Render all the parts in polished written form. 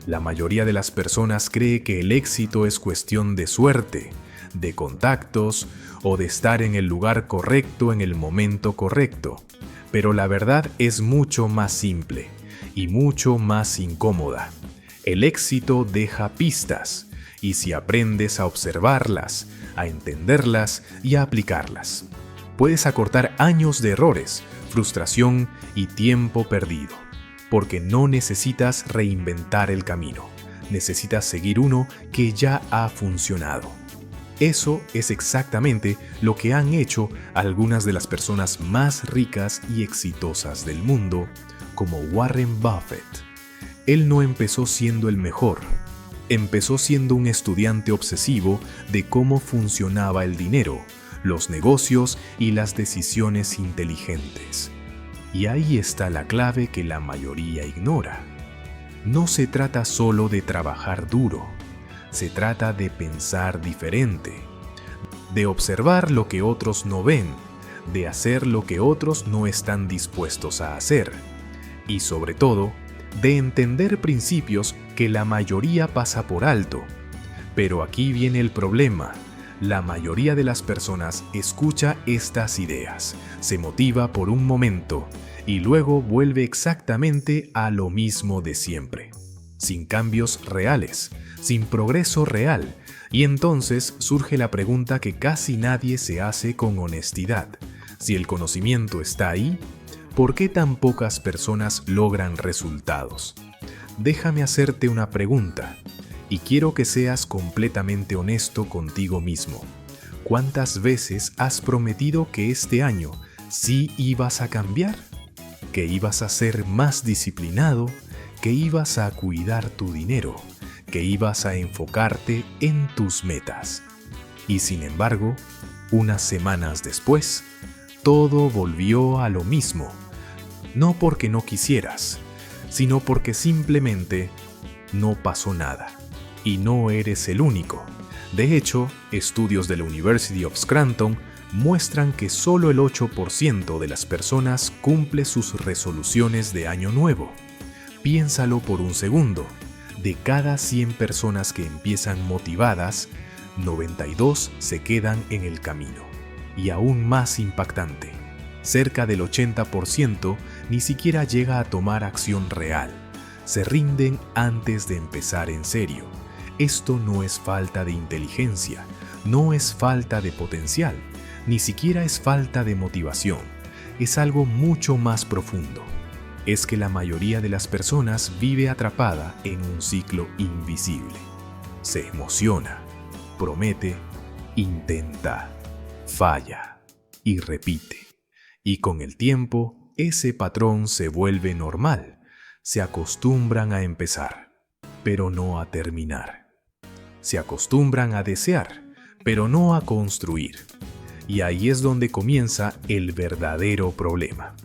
La mayoría de las personas cree que el éxito es cuestión de suerte, de contactos o de estar en el lugar correcto en el momento correcto. Pero la verdad es mucho más simple y mucho más incómoda. El éxito deja pistas, y si aprendes a observarlas, a entenderlas y a aplicarlas, puedes acortar años de errores, frustración y tiempo perdido. Porque no necesitas reinventar el camino, necesitas seguir uno que ya ha funcionado. Eso es exactamente lo que han hecho algunas de las personas más ricas y exitosas del mundo, como Warren Buffett. Él no empezó siendo el mejor, empezó siendo un estudiante obsesivo de cómo funcionaba el dinero, los negocios y las decisiones inteligentes. Y ahí está la clave que la mayoría ignora. No se trata solo de trabajar duro, se trata de pensar diferente, de observar lo que otros no ven, de hacer lo que otros no están dispuestos a hacer, y sobre todo, de entender principios que la mayoría pasa por alto. Pero aquí viene el problema. La mayoría de las personas escucha estas ideas, se motiva por un momento y luego vuelve exactamente a lo mismo de siempre, sin cambios reales, sin progreso real, y entonces surge la pregunta que casi nadie se hace con honestidad. Si el conocimiento está ahí, ¿por qué tan pocas personas logran resultados? Déjame hacerte una pregunta. Y quiero que seas completamente honesto contigo mismo. ¿Cuántas veces has prometido que este año sí ibas a cambiar? ¿Que ibas a ser más disciplinado? ¿Que ibas a cuidar tu dinero? ¿Que ibas a enfocarte en tus metas? Y sin embargo, unas semanas después, todo volvió a lo mismo. No porque no quisieras, sino porque simplemente no pasó nada. Y no eres el único. De hecho, estudios de la University of Scranton muestran que solo el 8% de las personas cumple sus resoluciones de año nuevo. Piénsalo por un segundo. De cada 100 personas que empiezan motivadas, 92 se quedan en el camino. Y aún más impactante, cerca del 80% ni siquiera llega a tomar acción real. Se rinden antes de empezar en serio. Esto no es falta de inteligencia, no es falta de potencial, ni siquiera es falta de motivación. Es algo mucho más profundo. Es que la mayoría de las personas vive atrapada en un ciclo invisible. Se emociona, promete, intenta, falla y repite. Y con el tiempo, ese patrón se vuelve normal. Se acostumbran a empezar, pero no a terminar. Se acostumbran a desear, pero no a construir. Y ahí es donde comienza el verdadero problema.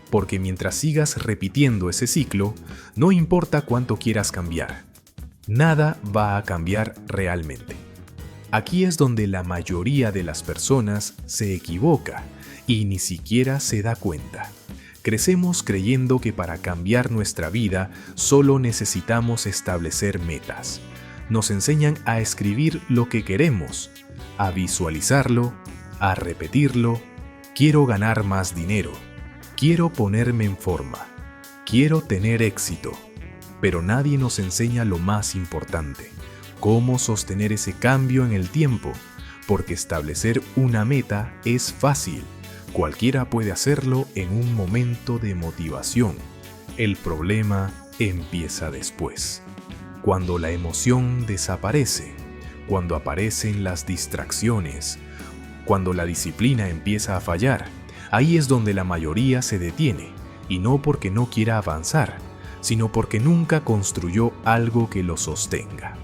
Porque mientras sigas repitiendo ese ciclo, no importa cuánto quieras cambiar, nada va a cambiar realmente. Aquí es donde la mayoría de las personas se equivoca y ni siquiera se da cuenta. Crecemos creyendo que para cambiar nuestra vida solo necesitamos establecer metas. Nos enseñan a escribir lo que queremos, a visualizarlo, a repetirlo. Quiero ganar más dinero, quiero ponerme en forma, quiero tener éxito. Pero nadie nos enseña lo más importante, cómo sostener ese cambio en el tiempo, porque establecer una meta es fácil. Cualquiera puede hacerlo en un momento de motivación. El problema empieza después. Cuando la emoción desaparece, cuando aparecen las distracciones, cuando la disciplina empieza a fallar, ahí es donde la mayoría se detiene, y no porque no quiera avanzar, sino porque nunca construyó algo que lo sostenga.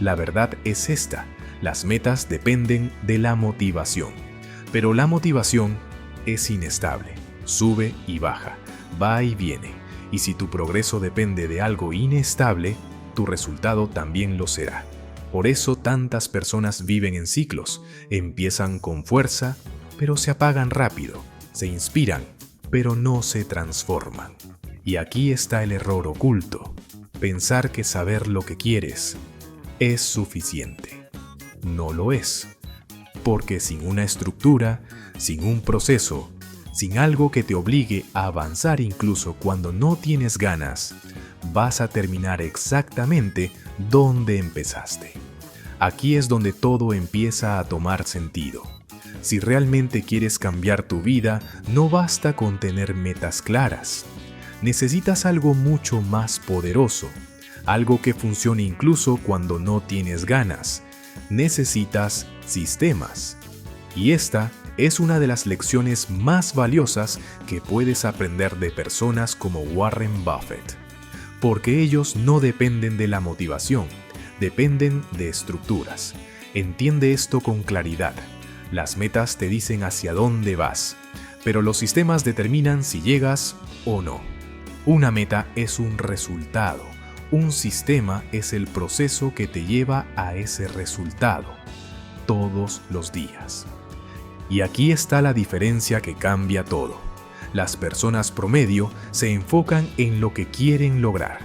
La verdad es esta: las metas dependen de la motivación, pero la motivación es inestable, sube y baja, va y viene, y si tu progreso depende de algo inestable, tu resultado también lo será. Por eso tantas personas viven en ciclos, empiezan con fuerza, pero se apagan rápido, se inspiran, pero no se transforman. Y aquí está el error oculto. Pensar que saber lo que quieres es suficiente. No lo es, porque sin una estructura, sin un proceso, sin algo que te obligue a avanzar incluso cuando no tienes ganas, vas a terminar exactamente donde empezaste. Aquí es donde todo empieza a tomar sentido. Si realmente quieres cambiar tu vida, no basta con tener metas claras. Necesitas algo mucho más poderoso, algo que funcione incluso cuando no tienes ganas. Necesitas sistemas. Y esta es una de las lecciones más valiosas que puedes aprender de personas como Warren Buffett. Porque ellos no dependen de la motivación, dependen de estructuras. Entiende esto con claridad. Las metas te dicen hacia dónde vas, pero los sistemas determinan si llegas o no. Una meta es un resultado. Un sistema es el proceso que te lleva a ese resultado, todos los días. Y aquí está la diferencia que cambia todo. Las personas promedio se enfocan en lo que quieren lograr.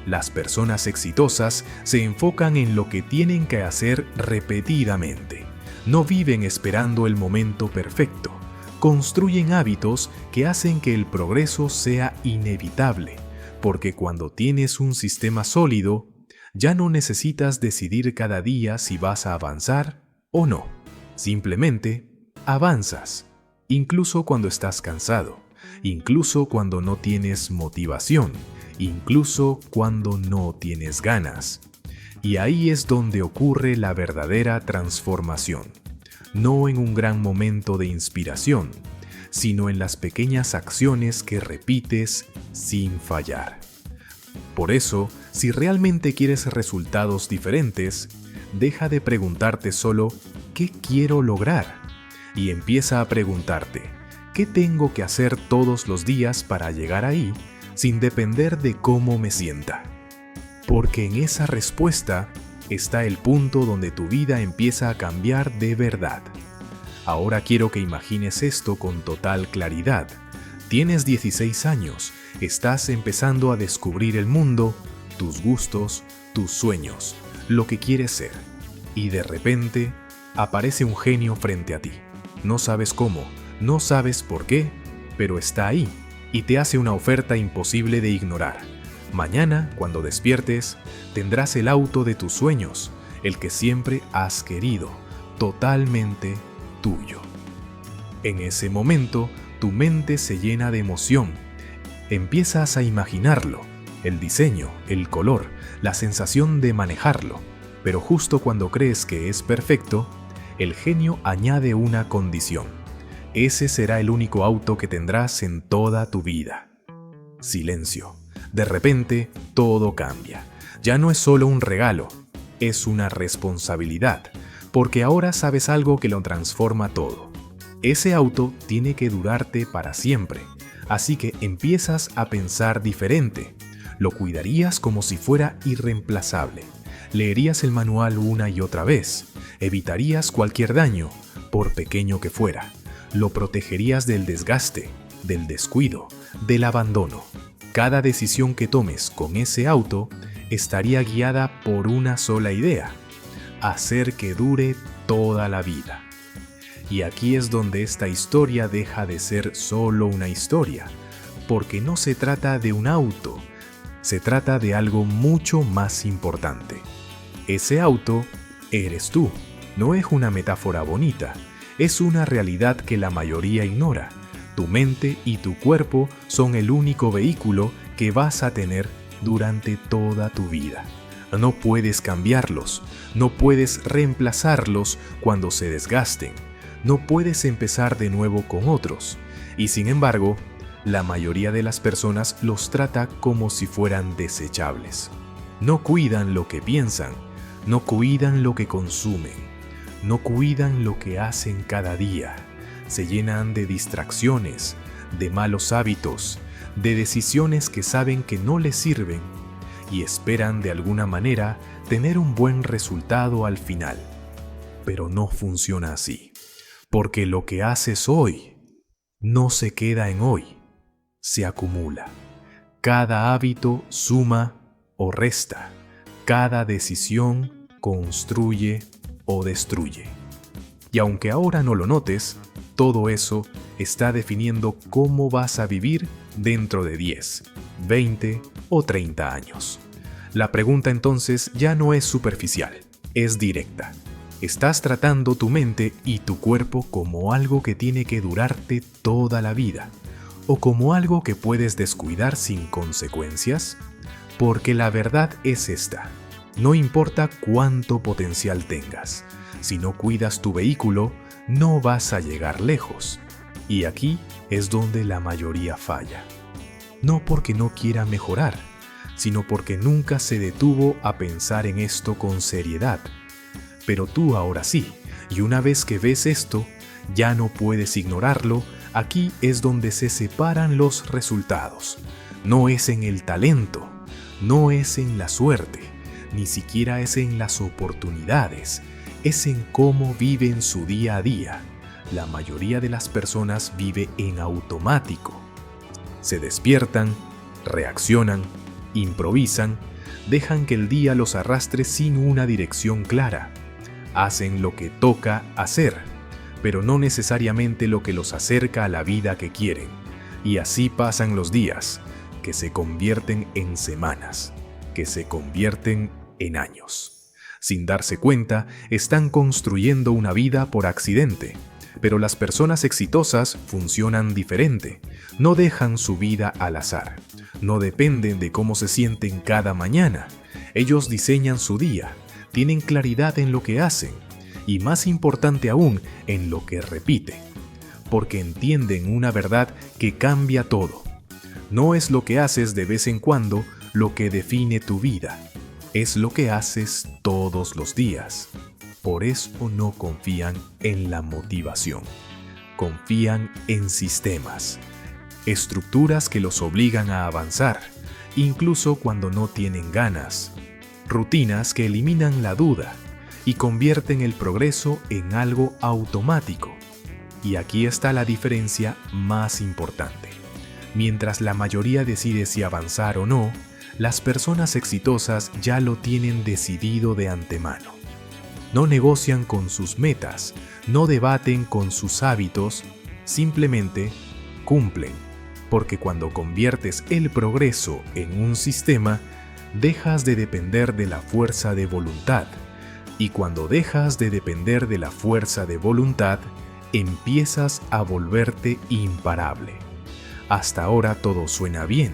Las personas exitosas se enfocan en lo que tienen que hacer repetidamente. No viven esperando el momento perfecto. Construyen hábitos que hacen que el progreso sea inevitable, porque cuando tienes un sistema sólido, ya no necesitas decidir cada día si vas a avanzar o no. Simplemente avanzas, incluso cuando estás cansado, incluso cuando no tienes motivación, incluso cuando no tienes ganas. Y ahí es donde ocurre la verdadera transformación. No en un gran momento de inspiración, sino en las pequeñas acciones que repites sin fallar. Por eso, si realmente quieres resultados diferentes, deja de preguntarte solo ¿qué quiero lograr? Y empieza a preguntarte ¿qué tengo que hacer todos los días para llegar ahí sin depender de cómo me sienta? Porque en esa respuesta está el punto donde tu vida empieza a cambiar de verdad. Ahora quiero que imagines esto con total claridad. Tienes 16 años, estás empezando a descubrir el mundo, tus gustos, tus sueños, lo que quieres ser. Y de repente, aparece un genio frente a ti. No sabes cómo, no sabes por qué, pero está ahí y te hace una oferta imposible de ignorar. Mañana, cuando despiertes, tendrás el auto de tus sueños, el que siempre has querido, totalmente tuyo. En ese momento, tu mente se llena de emoción. Empiezas a imaginarlo, el diseño, el color, la sensación de manejarlo. Pero justo cuando crees que es perfecto, el genio añade una condición. Ese será el único auto que tendrás en toda tu vida. Silencio. De repente, todo cambia. Ya no es solo un regalo, es una responsabilidad, porque ahora sabes algo que lo transforma todo. Ese auto tiene que durarte para siempre, así que empiezas a pensar diferente. Lo cuidarías como si fuera irreemplazable. Leerías el manual una y otra vez. Evitarías cualquier daño, por pequeño que fuera. Lo protegerías del desgaste, del descuido, del abandono. Cada decisión que tomes con ese auto estaría guiada por una sola idea: hacer que dure toda la vida. Y aquí es donde esta historia deja de ser solo una historia, porque no se trata de un auto, se trata de algo mucho más importante. Ese auto eres tú. No es una metáfora bonita, es una realidad que la mayoría ignora. Tu mente y tu cuerpo son el único vehículo que vas a tener durante toda tu vida. No puedes cambiarlos, no puedes reemplazarlos cuando se desgasten, no puedes empezar de nuevo con otros. Y sin embargo, la mayoría de las personas los trata como si fueran desechables. No cuidan lo que piensan, no cuidan lo que consumen, no cuidan lo que hacen cada día. Se llenan de distracciones, de malos hábitos, de decisiones que saben que no les sirven y esperan de alguna manera tener un buen resultado al final. Pero no funciona así, porque lo que haces hoy no se queda en hoy, se acumula. Cada hábito suma o resta. Cada decisión construye o destruye. Y aunque ahora no lo notes, todo eso está definiendo cómo vas a vivir dentro de 10, 20 o 30 años. La pregunta entonces ya no es superficial, es directa. ¿Estás tratando tu mente y tu cuerpo como algo que tiene que durarte toda la vida? ¿O como algo que puedes descuidar sin consecuencias? Porque la verdad es esta: no importa cuánto potencial tengas, si no cuidas tu vehículo, no vas a llegar lejos. Y aquí es donde la mayoría falla. No porque no quiera mejorar, sino porque nunca se detuvo a pensar en esto con seriedad. Pero tú ahora sí, y una vez que ves esto, ya no puedes ignorarlo. Aquí es donde se separan los resultados. No es en el talento, no es en la suerte, ni siquiera es en las oportunidades, es en cómo viven su día a día. La mayoría de las personas vive en automático. Se despiertan, reaccionan, improvisan, dejan que el día los arrastre sin una dirección clara. Hacen lo que toca hacer, pero no necesariamente lo que los acerca a la vida que quieren. Y así pasan los días, que se convierten en semanas, que se convierten en años. Sin darse cuenta, están construyendo una vida por accidente. Pero las personas exitosas funcionan diferente. No dejan su vida al azar. No dependen de cómo se sienten cada mañana. Ellos diseñan su día. Tienen claridad en lo que hacen. Y más importante aún, en lo que repiten. Porque entienden una verdad que cambia todo. No es lo que haces de vez en cuando lo que define tu vida. Es lo que haces todos los días. Por eso no confían en la motivación. Confían en sistemas, estructuras que los obligan a avanzar, incluso cuando no tienen ganas. Rutinas que eliminan la duda y convierten el progreso en algo automático. Y aquí está la diferencia más importante. Mientras la mayoría decide si avanzar o no, las personas exitosas ya lo tienen decidido de antemano. No negocian con sus metas, no debaten con sus hábitos, simplemente cumplen. Porque cuando conviertes el progreso en un sistema, dejas de depender de la fuerza de voluntad. Y cuando dejas de depender de la fuerza de voluntad, empiezas a volverte imparable. Hasta ahora todo suena bien,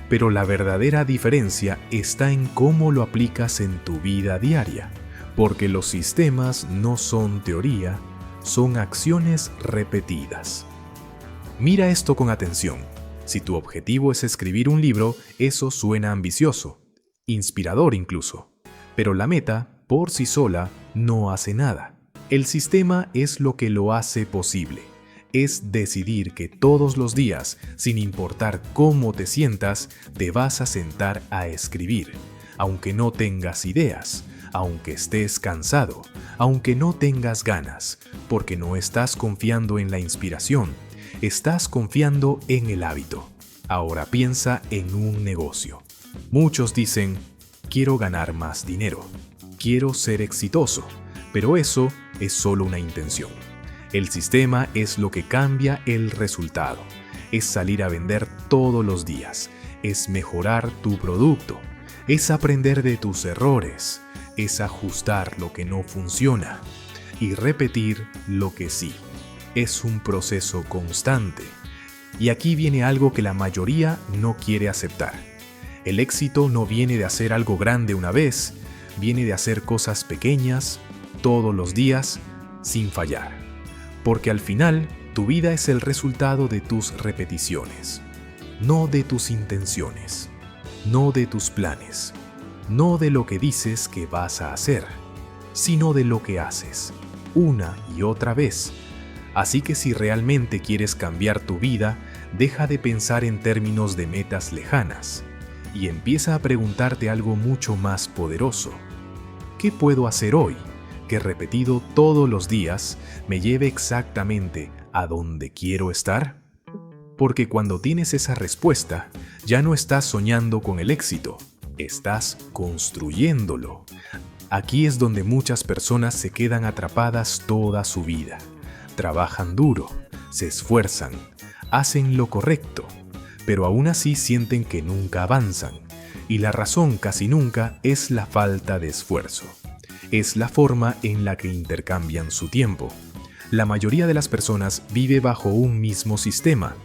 pero la verdadera diferencia está en cómo lo aplicas en tu vida diaria. Porque los sistemas no son teoría, son acciones repetidas. Mira esto con atención. Si tu objetivo es escribir un libro, eso suena ambicioso, inspirador incluso. Pero la meta, por sí sola, no hace nada. El sistema es lo que lo hace posible. Es decidir que todos los días, sin importar cómo te sientas, te vas a sentar a escribir, aunque no tengas ideas, aunque estés cansado, aunque no tengas ganas, porque no estás confiando en la inspiración, estás confiando en el hábito. Ahora piensa en un negocio. Muchos dicen, quiero ganar más dinero, quiero ser exitoso, pero eso es solo una intención. El sistema es lo que cambia el resultado, es salir a vender todos los días, es mejorar tu producto, es aprender de tus errores, es ajustar lo que no funciona y repetir lo que sí. Es un proceso constante. Y aquí viene algo que la mayoría no quiere aceptar. El éxito no viene de hacer algo grande una vez, viene de hacer cosas pequeñas, todos los días, sin fallar. Porque al final, tu vida es el resultado de tus repeticiones, no de tus intenciones, no de tus planes. No de lo que dices que vas a hacer, sino de lo que haces, una y otra vez. Así que si realmente quieres cambiar tu vida, deja de pensar en términos de metas lejanas y empieza a preguntarte algo mucho más poderoso. ¿Qué puedo hacer hoy que repetido todos los días me lleve exactamente a donde quiero estar? Porque cuando tienes esa respuesta, ya no estás soñando con el éxito, estás construyéndolo. Aquí es donde muchas personas se quedan atrapadas toda su vida. Trabajan duro, se esfuerzan, hacen lo correcto, pero aún así sienten que nunca avanzan. Y la razón casi nunca es la falta de esfuerzo. Es la forma en la que intercambian su tiempo. La mayoría de las personas vive bajo un mismo sistema: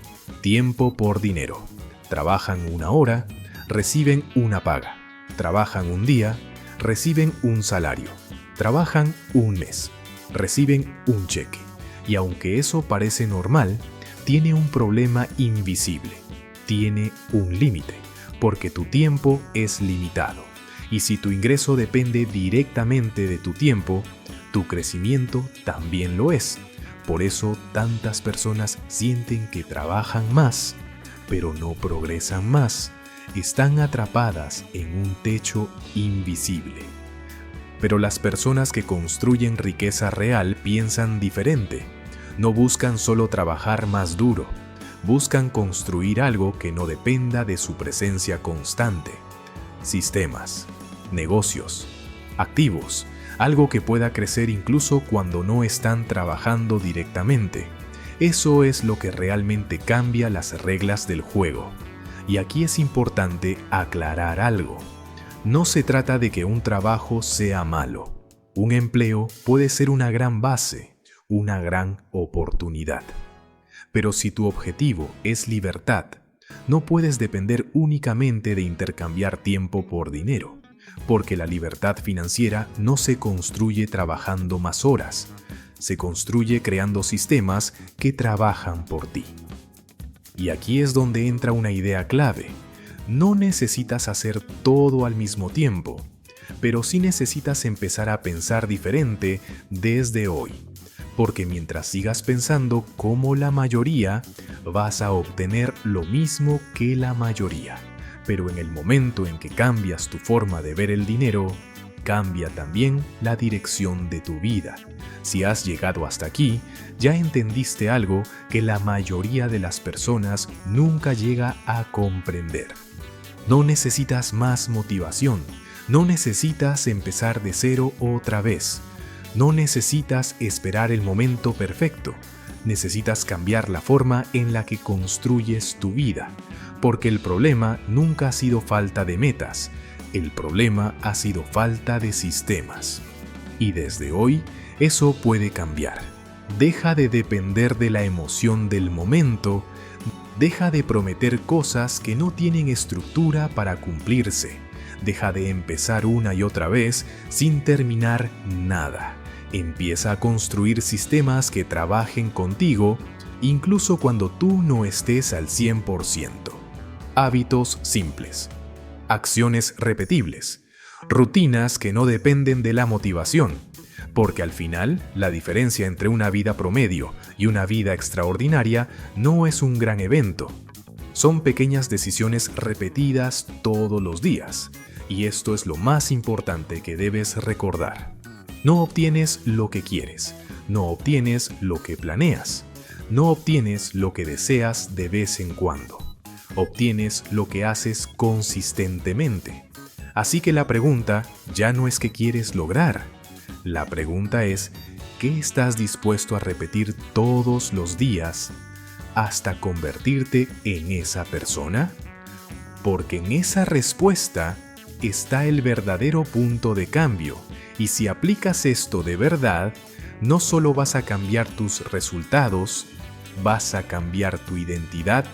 tiempo por dinero. Trabajan 1 hora, reciben una paga. Trabajan un día, reciben un salario. Trabajan un mes, reciben un cheque. Y aunque eso parece normal, tiene un problema invisible. Tiene un límite, porque tu tiempo es limitado. Y si tu ingreso depende directamente de tu tiempo, tu crecimiento también lo es. Por eso tantas personas sienten que trabajan más, pero no progresan más. Están atrapadas en un techo invisible. Pero las personas que construyen riqueza real piensan diferente. No buscan solo trabajar más duro, buscan construir algo que no dependa de su presencia constante. Sistemas, negocios, activos, algo que pueda crecer incluso cuando no están trabajando directamente. Eso es lo que realmente cambia las reglas del juego. Y aquí es importante aclarar algo. No se trata de que un trabajo sea malo. Un empleo puede ser una gran base, una gran oportunidad. Pero si tu objetivo es libertad, no puedes depender únicamente de intercambiar tiempo por dinero, porque la libertad financiera no se construye trabajando más horas, se construye creando sistemas que trabajan por ti. Y aquí es donde entra una idea clave. No necesitas hacer todo al mismo tiempo, pero sí necesitas empezar a pensar diferente desde hoy. Porque mientras sigas pensando como la mayoría, vas a obtener lo mismo que la mayoría. Pero en el momento en que cambias tu forma de ver el dinero, cambia también la dirección de tu vida. Si has llegado hasta aquí, ya entendiste algo que la mayoría de las personas nunca llega a comprender. No necesitas más motivación, no necesitas empezar de cero otra vez. No necesitas esperar el momento perfecto, necesitas cambiar la forma en la que construyes tu vida, porque el problema nunca ha sido falta de metas, el problema ha sido falta de sistemas. Y desde hoy, eso puede cambiar. Deja de depender de la emoción del momento, deja de prometer cosas que no tienen estructura para cumplirse, deja de empezar una y otra vez sin terminar nada. Empieza a construir sistemas que trabajen contigo, incluso cuando tú no estés al 100%. Hábitos simples. Acciones repetibles. Rutinas que no dependen de la motivación, porque al final, la diferencia entre una vida promedio y una vida extraordinaria no es un gran evento. Son pequeñas decisiones repetidas todos los días, y esto es lo más importante que debes recordar. No obtienes lo que quieres, no obtienes lo que planeas, no obtienes lo que deseas de vez en cuando, obtienes lo que haces consistentemente. Así que la pregunta ya no es qué quieres lograr, la pregunta es ¿qué estás dispuesto a repetir todos los días hasta convertirte en esa persona? Porque en esa respuesta está el verdadero punto de cambio. Y si aplicas esto de verdad, no solo vas a cambiar tus resultados, vas a cambiar tu identidad